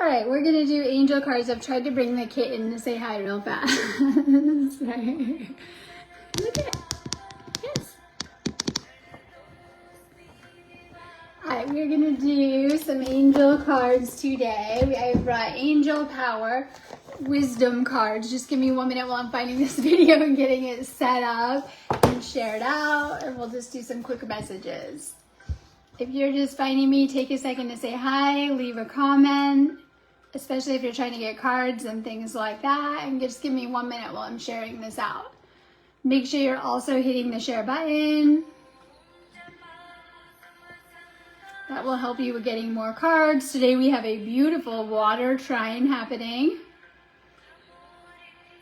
All right, we're gonna do angel cards. I've tried to bring the kitten to say hi real fast. Sorry. Look at it. Yes. All right, we're gonna do some angel cards today. I brought angel power, wisdom cards. Just give me 1 minute while I'm finding this video and getting it set up and shared out, and we'll just do some quick messages. If you're just finding me, take a second to say hi, leave a comment, especially if you're trying to get cards and things like that, and just give me 1 minute while I'm sharing this out. Make sure you're also hitting the share button. That will help you with getting more cards. Today we have a beautiful water trine happening.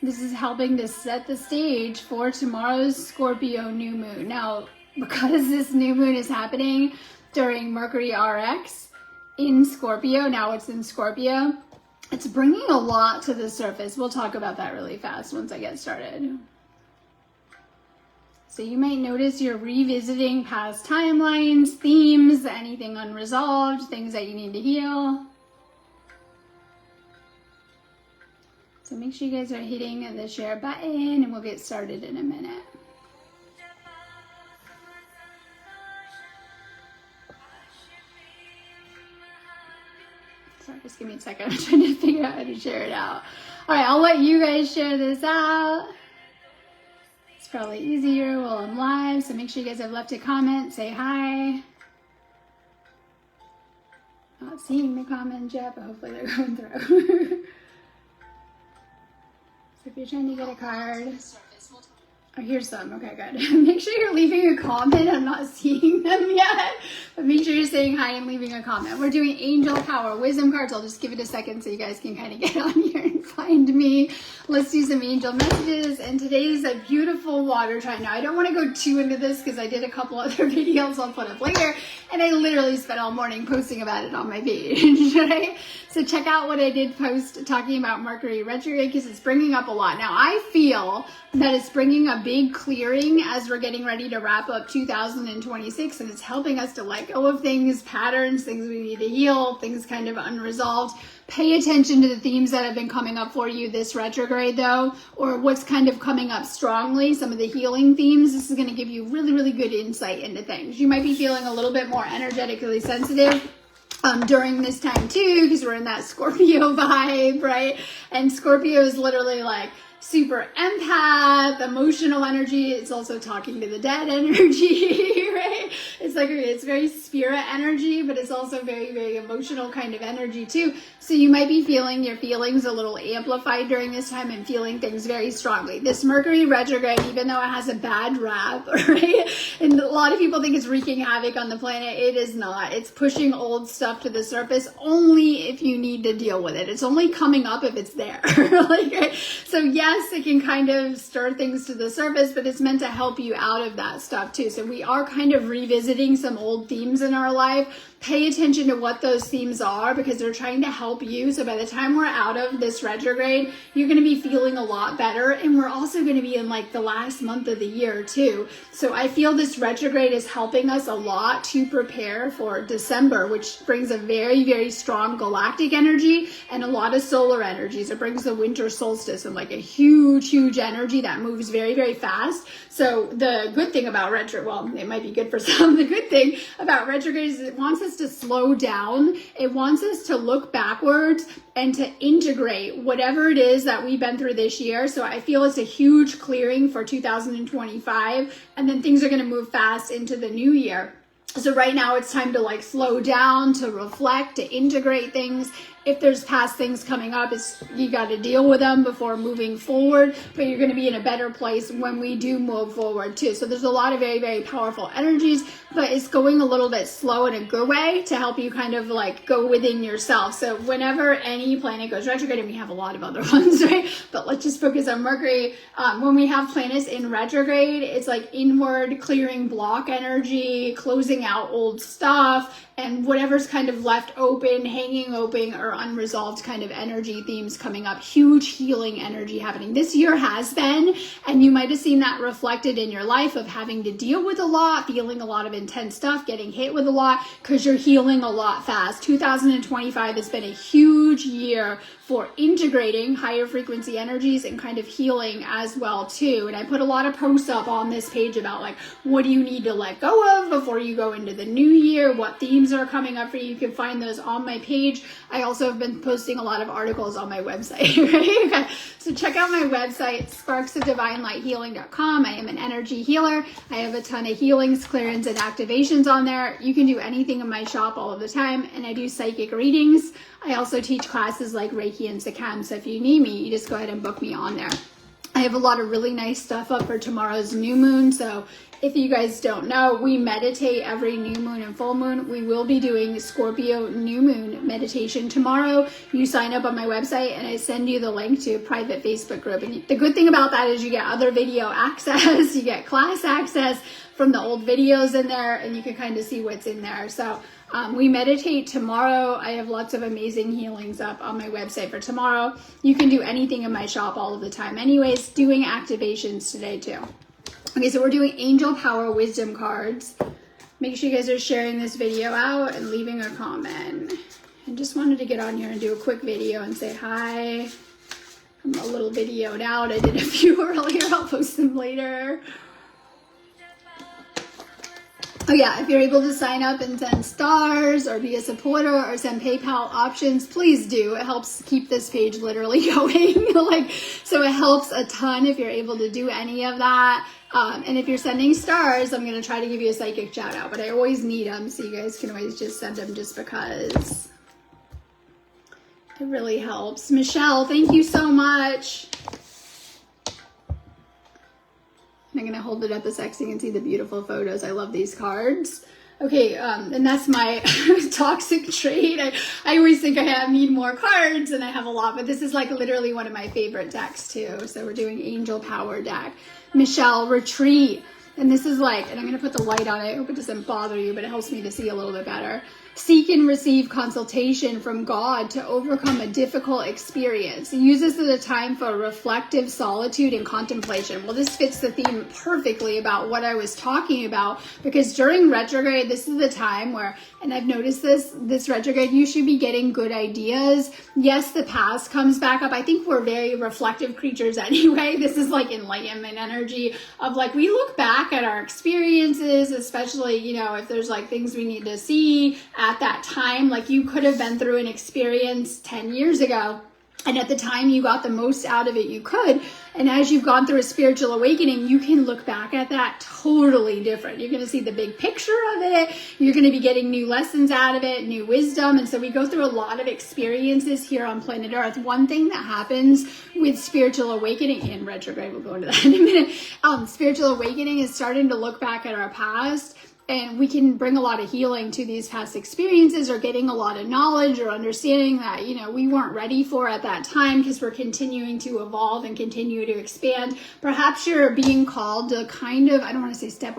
This is helping to set the stage for tomorrow's Scorpio new moon. Now, because this new moon is happening during Mercury RX in Scorpio, now it's in Scorpio, it's bringing a lot to the surface. We'll talk about that really fast once I get started. So you might notice you're revisiting past timelines, themes, anything unresolved, things that you need to heal. So make sure you guys are hitting the share button and we'll get started in a minute. Sorry, just give me a second. I'm trying to figure out how to share it out. All right, I'll let you guys share this out. It's probably easier while I'm live, so make sure you guys have left a comment, say hi. Not seeing the comments yet, but hopefully they're going through. So if you're trying to get a card, oh, here's some. Okay, good. Make sure you're leaving a comment. I'm not seeing them yet, but make sure you're saying hi and leaving a comment. We're doing angel power wisdom cards. I'll just give it a second so you guys can kind of get on here and find me. Let's do some angel messages. And today's a beautiful water trine. Now, I don't want to go too into this because I did a couple other videos I'll put up later, and I literally spent all morning posting about it on my page, right? So check out what I did post talking about Mercury retrograde because it's bringing up a lot. Now, I feel that it's bringing a big clearing as we're getting ready to wrap up 2026, and it's helping us to let go of things, patterns, things we need to heal, things kind of unresolved. Pay attention to the themes that have been coming up for you this retrograde though, or what's kind of coming up strongly, some of the healing themes. This is going to give you really, really good insight into things. You might be feeling a little bit more energetically sensitive during this time too, because we're in that Scorpio vibe, right? And Scorpio is literally like super empath, emotional energy. It's also talking to the dead energy, right? It's very spirit energy, but it's also very, very emotional kind of energy too. So you might be feeling your feelings a little amplified during this time and feeling things very strongly. This Mercury retrograde, even though it has a bad rap, right? And a lot of people think it's wreaking havoc on the planet. It is not. It's pushing old stuff to the surface only if you need to deal with it. It's only coming up if it's there. So yes, it can kind of stir things to the surface, but it's meant to help you out of that stuff too. So we are kind of revisiting some old themes in our life. Pay attention to what those themes are because they're trying to help you. So by the time we're out of this retrograde, you're going to be feeling a lot better. And we're also going to be in like the last month of the year too. So I feel this retrograde is helping us a lot to prepare for December, which brings a very, very strong galactic energy and a lot of solar energies. It brings the winter solstice and like a huge, huge energy that moves very, very fast. So the good thing about well, it might be good for some. The good thing about retrograde is it wants us to slow down. It wants us to look backwards and to integrate whatever it is that we've been through this year. So I feel it's a huge clearing for 2025, and then things are going to move fast into the new year. So right now it's time to like slow down, to reflect, to integrate things. If there's past things coming up, you got to deal with them before moving forward, but you're going to be in a better place when we do move forward too. So there's a lot of very, very powerful energies, but it's going a little bit slow in a good way to help you kind of like go within yourself. So whenever any planet goes retrograde, and we have a lot of other ones, right? But let's just focus on Mercury. When we have planets in retrograde, it's like inward clearing block energy, closing out old stuff, and whatever's kind of left open, hanging open, or unresolved kind of energy themes coming up. Huge healing energy happening. This year has been, and you might have seen that reflected in your life of having to deal with a lot, feeling a lot of intense stuff, getting hit with a lot, because you're healing a lot fast. 2025 has been a huge year for integrating higher frequency energies and kind of healing as well too. And I put a lot of posts up on this page about like, what do you need to let go of before you go into the new year? What themes are coming up for you? You can find those on my page. I also have been posting a lot of articles on my website, right? Okay. So check out my website, sparksofdivinelightshealing.com. I am an energy healer. I have a ton of healings, clearance, and activations on there. You can do anything in my shop all of the time, and I do psychic readings. I also teach classes like Reiki and Sakam, so if you need me, you just go ahead and book me on there. I have a lot of really nice stuff up for tomorrow's new moon, so if you guys don't know, we meditate every new moon and full moon. We will be doing Scorpio new moon meditation tomorrow. You sign up on my website and I send you the link to a private Facebook group. And the good thing about that is you get other video access, you get class access from the old videos in there, and you can kind of see what's in there. So we meditate tomorrow. I have lots of amazing healings up on my website for tomorrow. You can do anything in my shop all of the time. Anyways, doing activations today too. Okay, so we're doing Angel Power Wisdom cards. Make sure you guys are sharing this video out and leaving a comment. And just wanted to get on here and do a quick video and say hi. I'm a little videoed out. I did a few earlier. I'll post them later. Oh yeah, if you're able to sign up and send stars or be a supporter or send PayPal options, please do. It helps keep this page literally going. So it helps a ton if you're able to do any of that. And if you're sending stars, I'm going to try to give you a psychic shout out, but I always need them, so you guys can always just send them just because it really helps. Michelle, thank you so much. I'm going to hold it up a sec so you can see the beautiful photos. I love these cards. Okay, and that's my toxic trait. I always think I need more cards, and I have a lot, but this is like literally one of my favorite decks too. So we're doing Angel Power deck. Michelle, retreat. And this is like, and I'm going to put the light on it. I hope it doesn't bother you, but it helps me to see a little bit better. Seek and receive consultation from God to overcome a difficult experience. Use this as a time for reflective solitude and contemplation. Well, this fits the theme perfectly about what I was talking about, because during retrograde, this is the time where, and I've noticed this retrograde, you should be getting good ideas. Yes, the past comes back up. I think we're very reflective creatures anyway. This is like enlightenment energy of like, we look back at our experiences, especially, you know, if there's like things we need to see at that time. Like you could have been through an experience 10 years ago, and at the time you got the most out of it you could. And as you've gone through a spiritual awakening, you can look back at that totally different. You're going to see the big picture of it. You're going to be getting new lessons out of it, new wisdom. And so we go through a lot of experiences here on planet Earth. One thing that happens with spiritual awakening and retrograde, we'll go into that in a minute. Spiritual awakening is starting to look back at our past, and we can bring a lot of healing to these past experiences, or getting a lot of knowledge or understanding that, you know, we weren't ready for at that time, because we're continuing to evolve and continue to expand. Perhaps you're being called to kind of, I don't want to say step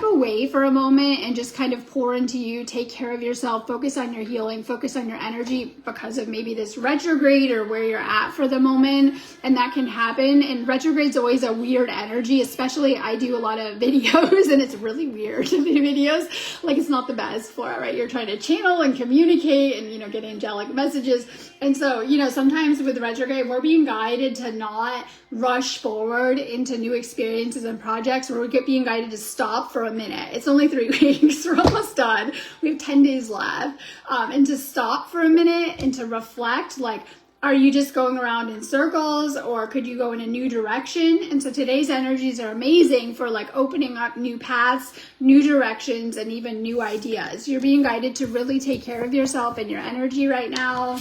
away for a moment and just kind of pour into you, take care of yourself, focus on your healing, focus on your energy because of maybe this retrograde or where you're at for the moment. And that can happen. And retrograde's always a weird energy, especially I do a lot of videos and it's really weird to do videos. Like it's not the best for it, right? You're trying to channel and communicate and, you know, get angelic messages. And so, you know, sometimes with retrograde, we're being guided to not rush forward into new experiences and projects. We're being guided to stop for a minute. It's only 3 weeks. We're almost done. We have 10 days left. And to stop for a minute and to reflect, like, are you just going around in circles, or could you go in a new direction? And so today's energies are amazing for like opening up new paths, new directions, and even new ideas. You're being guided to really take care of yourself and your energy right now.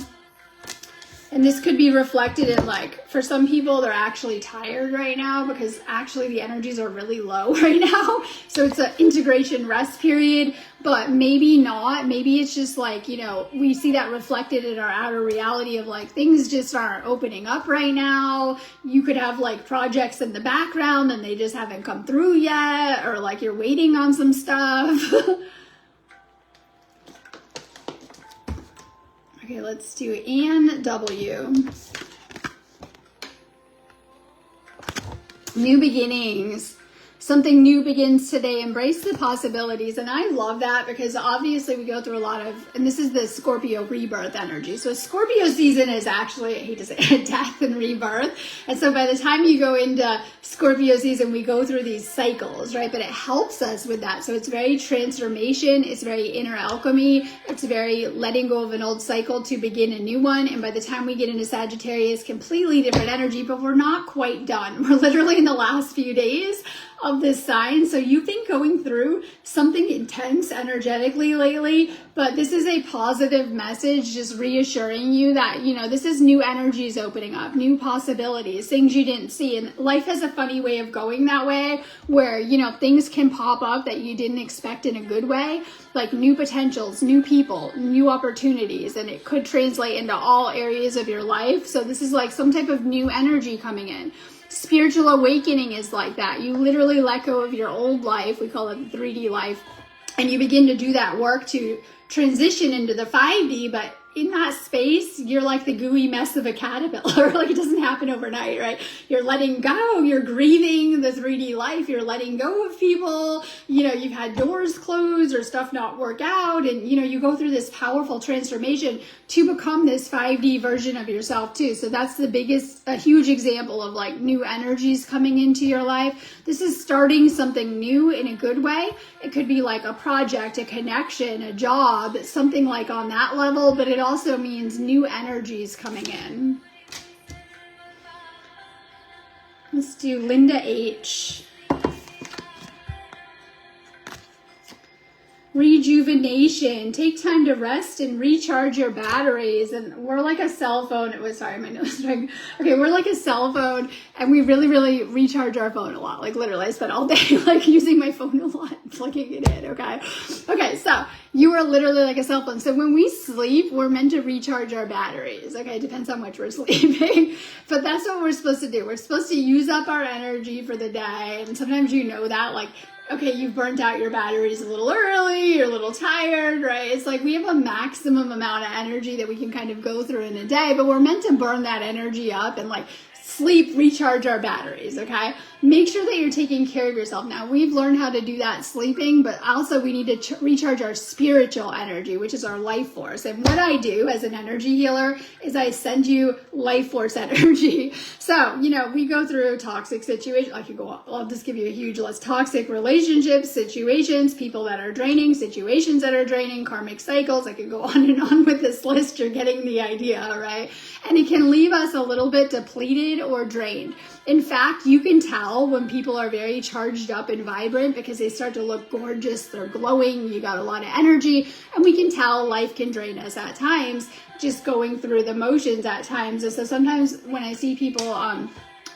And this could be reflected in, like, for some people, they're actually tired right now because actually the energies are really low right now. So it's an integration rest period, but maybe not. Maybe it's just like, you know, we see that reflected in our outer reality of like, things just aren't opening up right now. You could have like projects in the background and they just haven't come through yet, or like you're waiting on some stuff. Okay, let's do Ann W. New beginnings. Something new begins today. Embrace the possibilities. And I love that because obviously we go through a lot of, and this is the Scorpio rebirth energy. So Scorpio season is actually, I hate to say it, death and rebirth. And so by the time you go into Scorpio season, we go through these cycles, right? But it helps us with that. So it's very transformation. It's very inner alchemy. It's very letting go of an old cycle to begin a new one. And by the time we get into Sagittarius, completely different energy, but we're not quite done. We're literally in the last few days of this sign. So you've been going through something intense energetically lately, but this is a positive message, just reassuring you that, you know, this is new energies opening up, new possibilities, things you didn't see. And life has a funny way of going that way where, you know, things can pop up that you didn't expect in a good way, like new potentials, new people, new opportunities, and it could translate into all areas of your life. So this is like some type of new energy coming in. Spiritual awakening is like that. You literally let go of your old life, we call it the 3D life, and you begin to do that work to transition into the 5D, but in that space, you're like the gooey mess of a caterpillar. Like it doesn't happen overnight, right? You're letting go, you're grieving the 3D life, you're letting go of people, you know, you've had doors closed or stuff not work out, and you know, you go through this powerful transformation to become this 5D version of yourself too. So that's the biggest, a huge example of like new energies coming into your life. This is starting something new in a good way. It could be like a project, a connection, a job, something like on that level, but it also means new energies coming in. Let's do Linda H. Rejuvenation. Take time to rest and recharge your batteries. And we're like a cell phone. It was, sorry, my nose is running. Okay, we're like a cell phone, and we really, really recharge our phone a lot. Like literally, I spend all day like using my phone a lot, plugging it in. Okay, so you are literally like a cell phone. So when we sleep, we're meant to recharge our batteries. Okay, it depends how much we're sleeping, but that's what we're supposed to do. We're supposed to use up our energy for the day, and sometimes you know that, like, okay, you've burnt out your batteries a little early, you're a little tired, right? It's like we have a maximum amount of energy that we can kind of go through in a day, but we're meant to burn that energy up and like sleep, recharge our batteries, okay? Make sure that you're taking care of yourself. Now, we've learned how to do that sleeping, but also we need to recharge our spiritual energy, which is our life force. And what I do as an energy healer is I send you life force energy. So, you know, we go through toxic situations. I could go on. I'll just give you a huge list. Toxic relationships, situations, people that are draining, situations that are draining, karmic cycles. I could go on and on with this list. You're getting the idea, right? And it can leave us a little bit depleted or drained. In fact, you can tell when people are very charged up and vibrant because they start to look gorgeous, they're glowing, you got a lot of energy, and we can tell life can drain us at times, just going through the motions at times. And so sometimes when I see people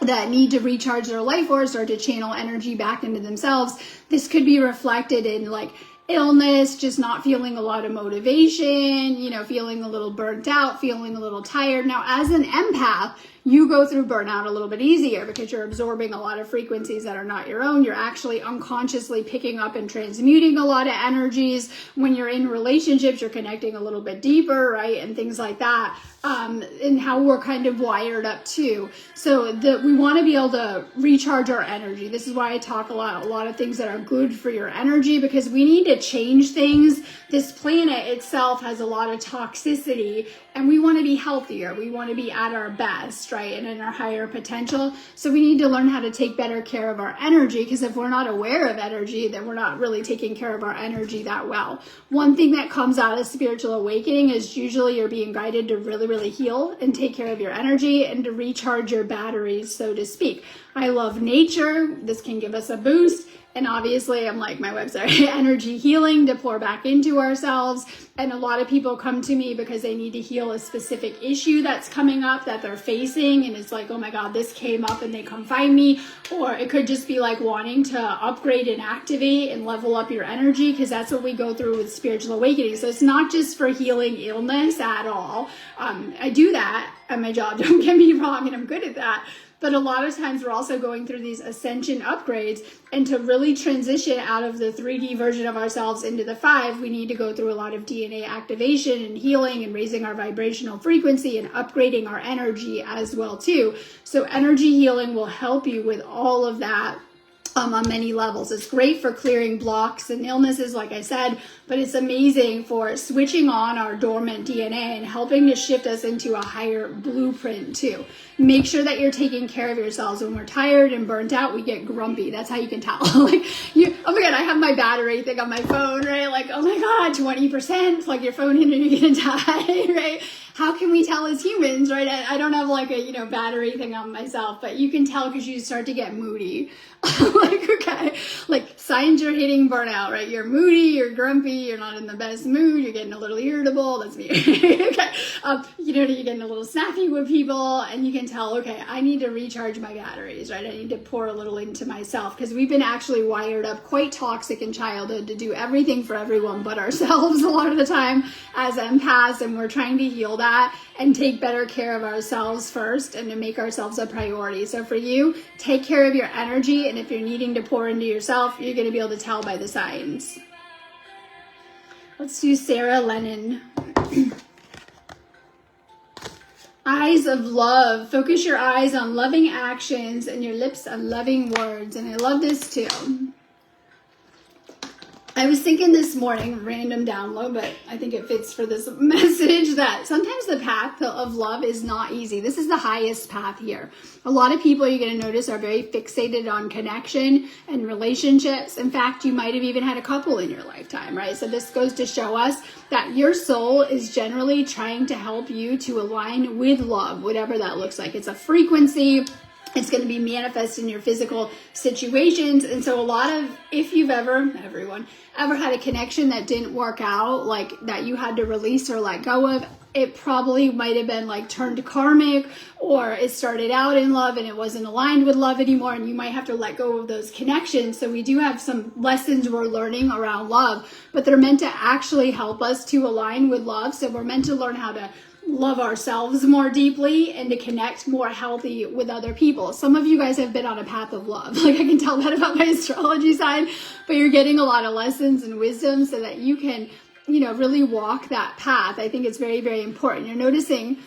that need to recharge their life force or to channel energy back into themselves, this could be reflected in like illness, just not feeling a lot of motivation, you know, feeling a little burnt out, feeling a little tired. Now, as an empath, you go through burnout a little bit easier because you're absorbing a lot of frequencies that are not your own. You're actually unconsciously picking up and transmuting a lot of energies. When you're in relationships, you're connecting a little bit deeper, right? And things like that. And how we're kind of wired up too. So we want to be able to recharge our energy. This is why I talk a lot of things that are good for your energy, because we need to change things. This planet itself has a lot of toxicity, and we want to be healthier. We want to be at our best, right? And in our higher potential. So we need to learn how to take better care of our energy, because if we're not aware of energy, then we're not really taking care of our energy that well. One thing that comes out of spiritual awakening is usually you're being guided to really heal and take care of your energy and to recharge your batteries, so to speak. I love nature. This can give us a boost. And obviously, I'm like my website, energy healing, to pour back into ourselves. And a lot of people come to me because they need to heal a specific issue that's coming up that they're facing. And it's like, oh my God, this came up, and they come find me. Or it could just be like wanting to upgrade and activate and level up your energy, because that's what we go through with spiritual awakening. So it's not just for healing illness at all. I do that at my job, don't get me wrong, and I'm good at that. But a lot of times we're also going through these Ascension upgrades, and to really transition out of the 3D version of ourselves into the 5, we need to go through a lot of DNA activation and healing and raising our vibrational frequency and upgrading our energy as well too. So energy healing will help you with all of that on many levels. It's great for clearing blocks and illnesses, like I said, but it's amazing for switching on our dormant DNA and helping to shift us into a higher blueprint too. Make sure that you're taking care of yourselves. When we're tired and burnt out, we get grumpy. That's how you can tell. Like, oh my God, I have my battery thing on my phone, right? Like, oh my God, 20%, plug your phone in and you're gonna die, right? How can we tell as humans, right? I don't have like a, battery thing on myself, but you can tell because you start to get moody. Like, okay, like signs you're hitting burnout, right? You're moody, you're grumpy, you're not in the best mood, you're getting a little irritable. That's me. Okay. You're getting a little snappy with people, and you can tell, okay, I need to recharge my batteries, right? I need to pour a little into myself, because we've been actually wired up quite toxic in childhood to do everything for everyone but ourselves a lot of the time as empaths, and we're trying to heal that and take better care of ourselves first and to make ourselves a priority. So for you, take care of your energy, and if you're needing to pour into yourself, you're going to be able to tell by the signs. Let's do Sarah Lennon. Eyes of love. Focus your eyes on loving actions and your lips on loving words. And I love this too. I was thinking this morning, random download, but I think it fits for this message, that sometimes the path of love is not easy. This is the highest path here. A lot of people, you're going to notice, are very fixated on connection and relationships. In fact, you might have even had a couple in your lifetime, right? So this goes to show us that your soul is generally trying to help you to align with love, whatever that looks like. It's a frequency. It's going to be manifest in your physical situations. And so a lot of, if you've ever had a connection that didn't work out, like that you had to release or let go of, it probably might have been like turned karmic, or it started out in love and it wasn't aligned with love anymore, and you might have to let go of those connections. So we do have some lessons we're learning around love, but they're meant to actually help us to align with love. So we're meant to learn how to love ourselves more deeply and to connect more healthy with other people. Some of you guys have been on a path of love. Like, I can tell that about my astrology side, but you're getting a lot of lessons and wisdom so that you can, really walk that path. I think it's very, very important. You're noticing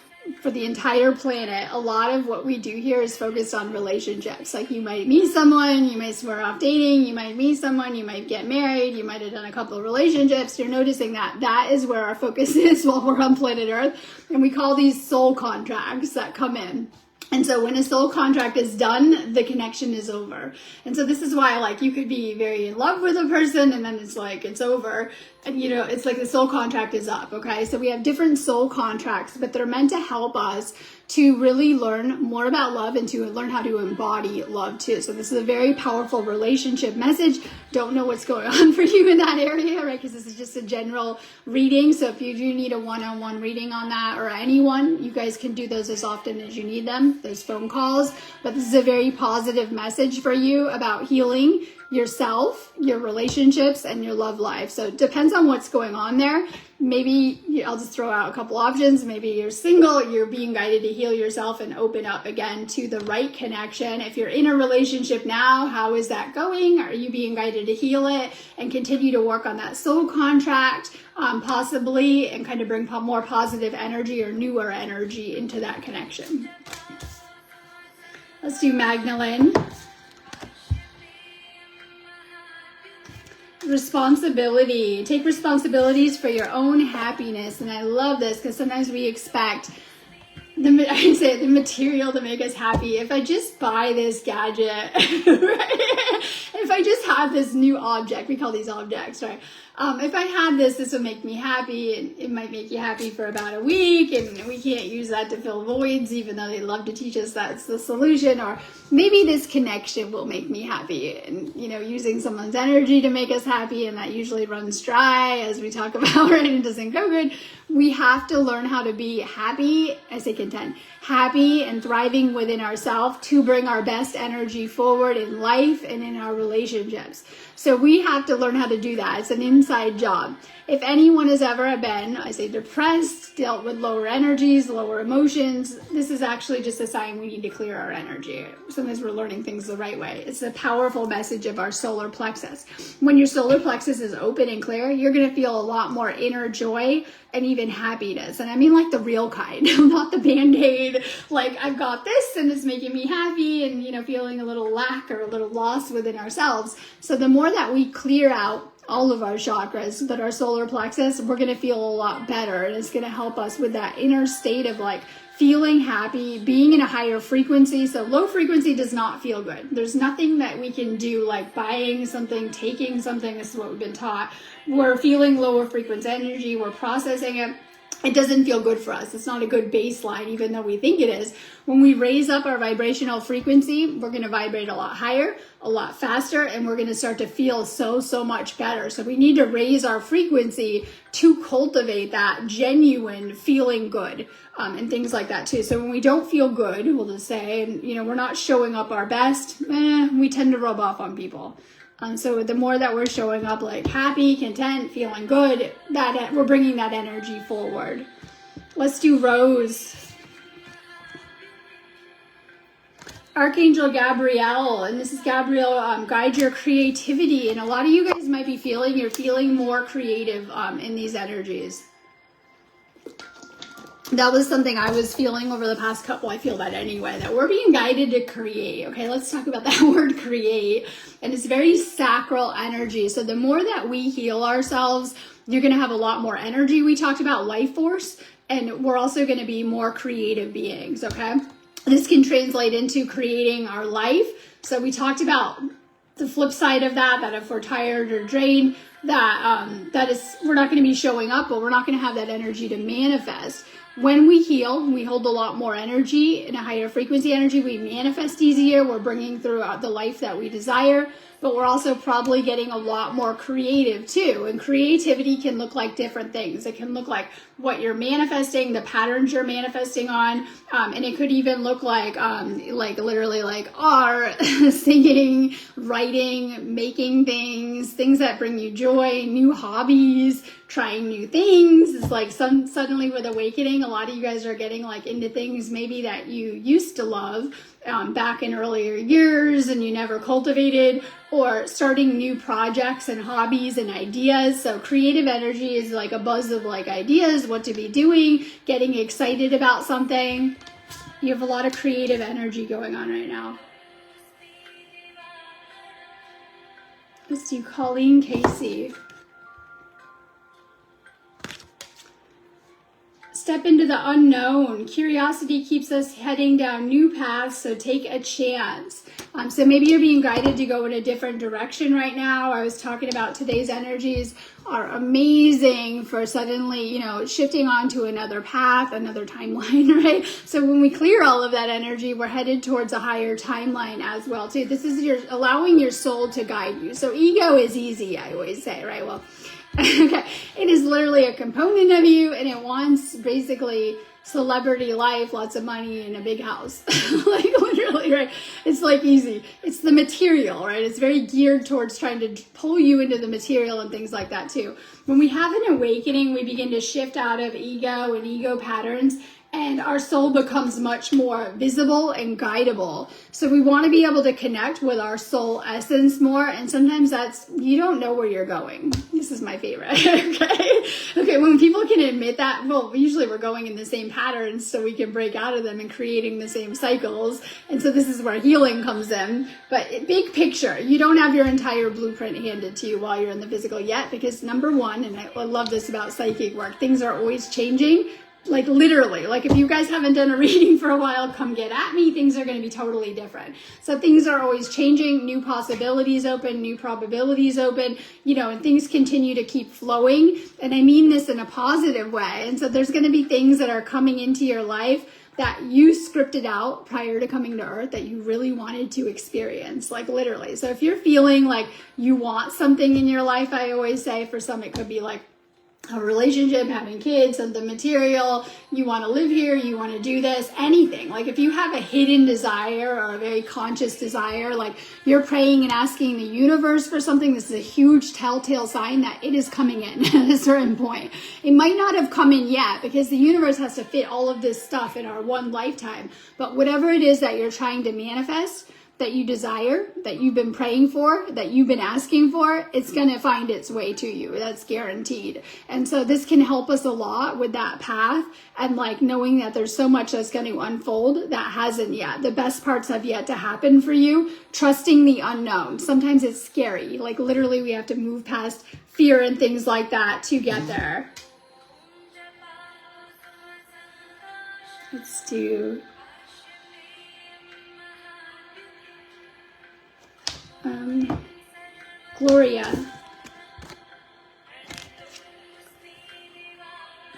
for the entire planet, a lot of what we do here is focused on relationships. Like, you might meet someone, you might swear off dating, you might meet someone, you might get married, you might have done a couple of relationships. You're noticing that is where our focus is while we're on planet Earth. And we call these soul contracts that come in. And so when a soul contract is done, the connection is over. And so this is why, like, you could be very in love with a person and then it's like, it's over. And, it's like the soul contract is up, okay? So we have different soul contracts, but they're meant to help us to really learn more about love and to learn how to embody love too. So this is a very powerful relationship message. Don't know what's going on for you in that area, right? Because this is just a general reading. So if you do need a one-on-one reading on that, or anyone, you guys can do those as often as you need them, those phone calls. But this is a very positive message for you about healing yourself, your relationships, and your love life. So it depends on what's going on there. Maybe I'll just throw out a couple options. Maybe you're single, you're being guided to heal yourself and open up again to the right connection. If you're in a relationship now, how is that going? Are you being guided to heal it and continue to work on that soul contract, possibly, and kind of bring more positive energy or newer energy into that connection? Let's do Magdalene. Responsibility. Take responsibilities for your own happiness. And I love this because sometimes we expect the material to make us happy. If I just buy this gadget, right? If I just have this new object, we call these objects, right? If I had this would make me happy, and it might make you happy for about a week, and we can't use that to fill voids, even though they love to teach us that's the solution. Or maybe this connection will make me happy, and using someone's energy to make us happy, and that usually runs dry, as we talk about, right? It doesn't go good. We have to learn how to be happy, happy and thriving within ourselves to bring our best energy forward in life and in our relationships. So we have to learn how to do that. It's an inside job. If anyone has ever been, I say, depressed, dealt with lower energies, lower emotions, this is actually just a sign we need to clear our energy. Sometimes we're learning things the right way. It's a powerful message of our solar plexus. When your solar plexus is open and clear, you're going to feel a lot more inner joy and even happiness. And I mean like the real kind, not the Band-Aid, like I've got this and it's making me happy and, feeling a little lack or a little loss within ourselves. So the more that we clear out all of our chakras, but our solar plexus, we're going to feel a lot better. And it's going to help us with that inner state of like feeling happy, being in a higher frequency. So low frequency does not feel good. There's nothing that we can do like buying something, taking something. This is what we've been taught. We're feeling lower frequency energy. We're processing it. It doesn't feel good for us. It's not a good baseline, even though we think it is. When we raise up our vibrational frequency, we're going to vibrate a lot higher, a lot faster, and we're going to start to feel so much better. So we need to raise our frequency to cultivate that genuine feeling good, and things like that too. So when we don't feel good, we'll just say, and we're not showing up our best, we tend to rub off on people. So the more that we're showing up like happy, content, feeling good, that we're bringing that energy forward. Let's do Rose. Archangel Gabrielle, and this is Gabrielle, guide your creativity. And a lot of you guys might be you're feeling more creative in these energies. That was something I was feeling over the past couple. I feel that anyway, that we're being guided to create. Okay, let's talk about that word create. And it's very sacral energy. So the more that we heal ourselves, you're going to have a lot more energy. We talked about life force, and we're also going to be more creative beings. Okay, this can translate into creating our life. So we talked about the flip side of that if we're tired or drained, that is, we're not going to be showing up, but we're not going to have that energy to manifest. When we heal, we hold a lot more energy, in a higher frequency energy. We manifest easier. We're bringing throughout the life that we desire, but we're also probably getting a lot more creative too. And creativity can look like different things. It can look like what you're manifesting, the patterns you're manifesting on, and it could even look like literally like art, singing, writing, making things that bring you joy, new hobbies, trying new things. It's like suddenly with awakening, a lot of you guys are getting like into things maybe that you used to love back in earlier years and you never cultivated, or starting new projects and hobbies and ideas. So creative energy is like a buzz of like ideas, what to be doing, getting excited about something. You have a lot of creative energy going on right now. Let's do Colleen Casey. Step into the unknown. Curiosity keeps us heading down new paths, so take a chance. So maybe you're being guided to go in a different direction right now. I was talking about today's energies are amazing for suddenly, shifting onto another path, another timeline, right? So when we clear all of that energy, we're headed towards a higher timeline as well, too. This is allowing your soul to guide you. So ego is easy, I always say, right? Well, okay, it is literally a component of you, and it wants basically celebrity life, lots of money, and a big house. Like literally, right? It's like easy. It's the material, right? It's very geared towards trying to pull you into the material and things like that too. When we have an awakening, we begin to shift out of ego and ego patterns, and our soul becomes much more visible and guidable. So we want to be able to connect with our soul essence more. And sometimes you don't know where you're going. This is my favorite. Okay. When people can admit that, well, usually we're going in the same patterns so we can break out of them and creating the same cycles. And so this is where healing comes in. But big picture, you don't have your entire blueprint handed to you while you're in the physical yet, because number one, and I love this about psychic work, things are always changing. Like literally, like if you guys haven't done a reading for a while, come get at me. Things are going to be totally different. So things are always changing, new possibilities open, new probabilities open, and things continue to keep flowing. And I mean this in a positive way. And so there's going to be things that are coming into your life that you scripted out prior to coming to Earth that you really wanted to experience, like literally. So if you're feeling like you want something in your life, I always say for some, it could be like a relationship, having kids, something material, you want to live here, you want to do this, anything. Like if you have a hidden desire or a very conscious desire, like you're praying and asking the universe for something, this is a huge telltale sign that it is coming in at a certain point. It might not have come in yet because the universe has to fit all of this stuff in our one lifetime. But whatever it is that you're trying to manifest, that you desire, that you've been praying for, that you've been asking for, it's going to find its way to you. That's guaranteed. And so this can help us a lot with that path and like knowing that there's so much that's going to unfold that hasn't yet. The best parts have yet to happen for you. Trusting the unknown. Sometimes it's scary. Like literally we have to move past fear and things like that to get there. Let's do Gloria.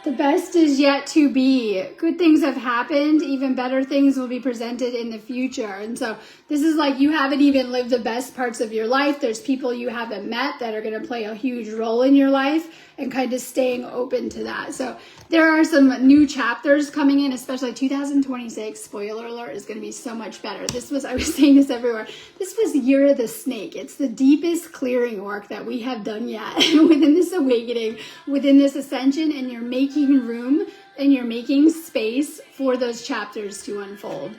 The best is yet to be. Good things have happened. Even better things will be presented in the future. And so this is like you haven't even lived the best parts of your life. There's people you haven't met that are going to play a huge role in your life and kind of staying open to that. So there are some new chapters coming in, especially 2026. Spoiler alert, is going to be so much better. I was saying this everywhere. This was Year of the Snake. It's the deepest clearing work that we have done yet within this awakening, within this ascension, and you're making room and you're making space for those chapters to unfold.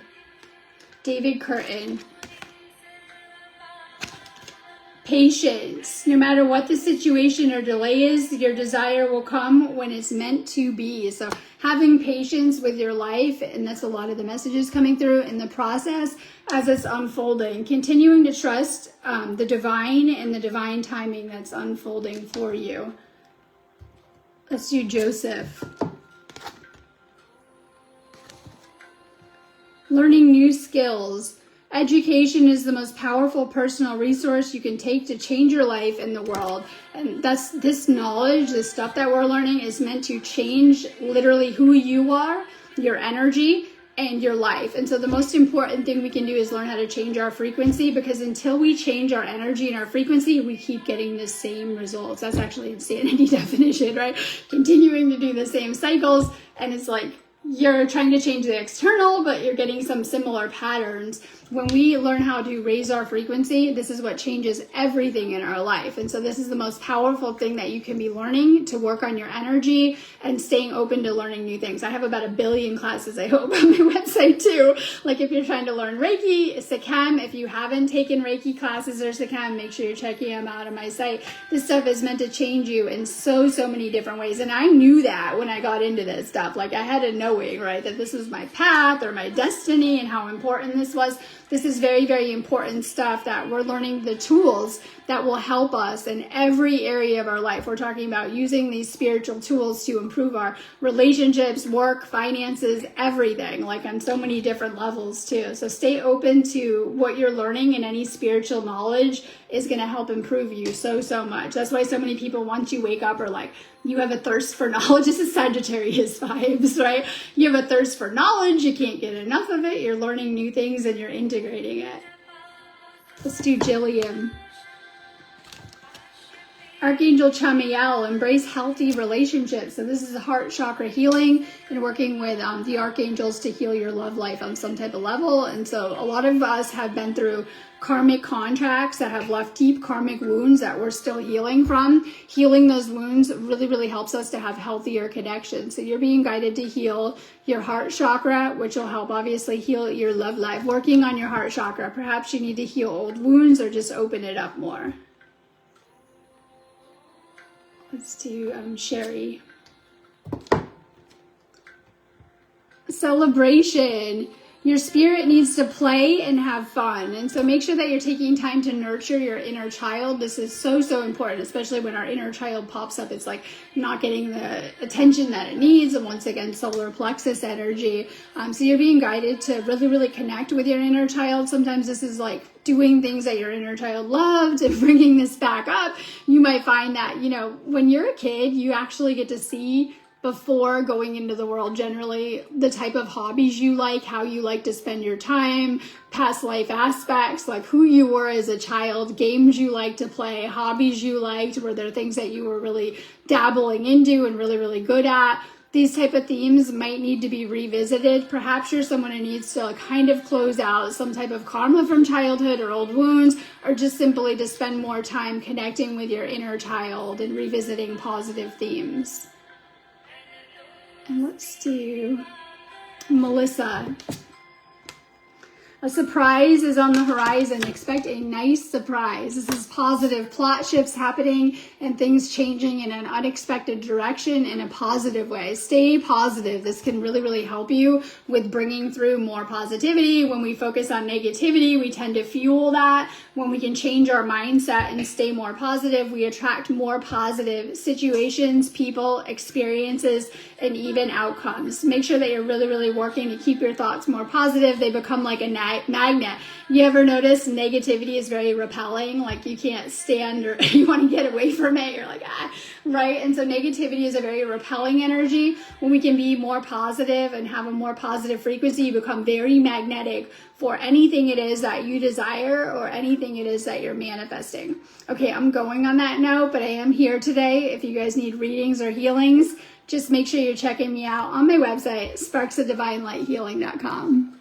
David Curtin. Patience. No matter what the situation or delay is, your desire will come when it's meant to be. So having patience with your life, and that's a lot of the messages coming through in the process as it's unfolding. Continuing to trust the divine and the divine timing that's unfolding for you. Let's do Joseph. Learning new skills. Education is the most powerful personal resource you can take to change your life and the world. And that's this knowledge, this stuff that we're learning is meant to change literally who you are, your energy, and your life. And so the most important thing we can do is learn how to change our frequency, because until we change our energy and our frequency, we keep getting the same results. That's actually insanity definition, right? Continuing to do the same cycles, and it's like you're trying to change the external, but you're getting some similar patterns. When we learn how to raise our frequency, this is what changes everything in our life. And so this is the most powerful thing that you can be learning, to work on your energy and staying open to learning new things. I have about 1 billion classes, I hope, on my website too. Like if you're trying to learn Reiki, Sikhem, if you haven't taken Reiki classes or Sikhem, make sure you're checking them out on my site. This stuff is meant to change you in so many different ways. And I knew that when I got into this stuff. Like I had a knowing, right, that this was my path or my destiny and how important this was. This is very, very important stuff that we're learning the tools that will help us in every area of our life. We're talking about using these spiritual tools to improve our relationships, work, finances, everything, like on so many different levels too. So stay open to what you're learning, and any spiritual knowledge is going to help improve you so much. That's why so many people, once you wake up, are like, you have a thirst for knowledge. This is Sagittarius vibes, right? You have a thirst for knowledge. You can't get enough of it. You're learning new things and you're integrating it. Let's do Jillian. Archangel Chamiel, embrace healthy relationships. So this is heart chakra healing and working with the archangels to heal your love life on some type of level. And so a lot of us have been through karmic contracts that have left deep karmic wounds that we're still healing from. Healing those wounds really helps us to have healthier connections. So you're being guided to heal your heart chakra, which will help obviously heal your love life. Working on your heart chakra. Perhaps you need to heal old wounds or just open it up more. Let's do Sherry. Celebration. Your spirit needs to play and have fun. And so make sure that you're taking time to nurture your inner child. This is so important, especially when our inner child pops up. It's like not getting the attention that it needs. And once again, solar plexus energy. So you're being guided to really connect with your inner child. Sometimes this is like doing things that your inner child loved and bringing this back up. You might find that, when you're a kid, you actually get to see before going into the world generally, the type of hobbies you like, how you like to spend your time, past life aspects, like who you were as a child, games you like to play, hobbies you liked, were there things that you were really dabbling into and really, really good at? These type of themes might need to be revisited. Perhaps you're someone who needs to kind of close out some type of karma from childhood or old wounds, or just simply to spend more time connecting with your inner child and revisiting positive themes. And let's do Melissa. A surprise is on the horizon. Expect a nice surprise. This is positive plot shifts happening and things changing in an unexpected direction in a positive way. Stay positive. This can really, really help you with bringing through more positivity. When we focus on negativity, we tend to fuel that. When we can change our mindset and stay more positive, we attract more positive situations, people, experiences, and even outcomes. Make sure that you're really, really working to keep your thoughts more positive. They become like a magnet. You ever notice negativity is very repelling? Like you can't stand, or you want to get away from it. You're like, right? And so negativity is a very repelling energy. When we can be more positive and have a more positive frequency, you become very magnetic for anything it is that you desire or anything it is that you're manifesting. Okay, I'm going on that note, but I am here today. If you guys need readings or healings, just make sure you're checking me out on my website, sparksofdivinelightshealing.com.